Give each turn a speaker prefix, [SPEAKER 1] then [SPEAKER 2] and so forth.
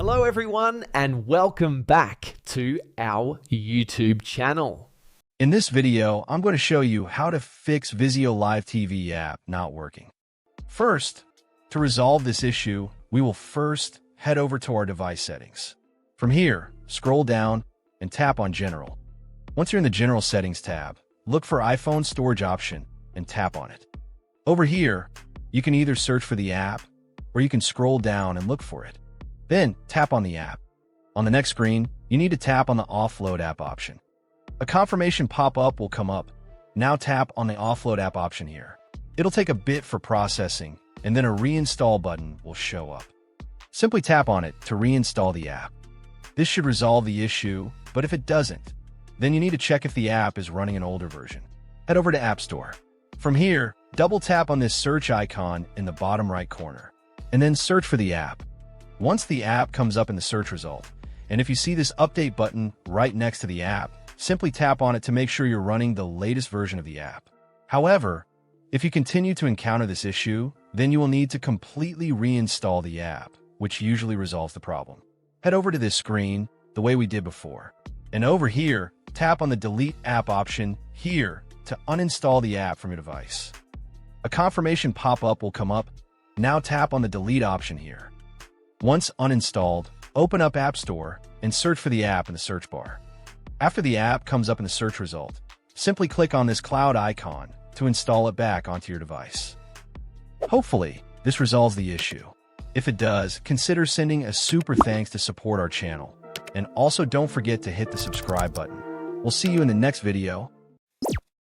[SPEAKER 1] Hello everyone and welcome back to our YouTube channel.
[SPEAKER 2] In this video, I'm going to show you how to fix VIZIO Live TV app not working. First, to resolve this issue, we will first head over to our device settings. From here, scroll down and tap on General. Once you're in the General Settings tab, look for iPhone Storage option and tap on it. Over here, you can either search for the app or you can scroll down and look for it. Then, tap on the app. On the next screen, you need to tap on the Offload app option. A confirmation pop-up will come up. Now tap on the Offload app option here. It'll take a bit for processing, and then a reinstall button will show up. Simply tap on it to reinstall the app. This should resolve the issue, but if it doesn't, then you need to check if the app is running an older version. Head over to App Store. From here, double tap on this search icon in the bottom right corner, and then search for the app. Once the app comes up in the search result, and if you see this update button right next to the app, simply tap on it to make sure you're running the latest version of the app. However, if you continue to encounter this issue, then you will need to completely reinstall the app, which usually resolves the problem. Head over to this screen the way we did before, and over here, tap on the Delete App option here to uninstall the app from your device. A confirmation pop-up will come up. Now tap on the Delete option here. Once uninstalled, open up App Store and search for the app in the search bar. After the app comes up in the search result, simply click on this cloud icon to install it back onto your device. Hopefully, this resolves the issue. If it does, consider sending a super thanks to support our channel. And also don't forget to hit the subscribe button. We'll see you in the next video.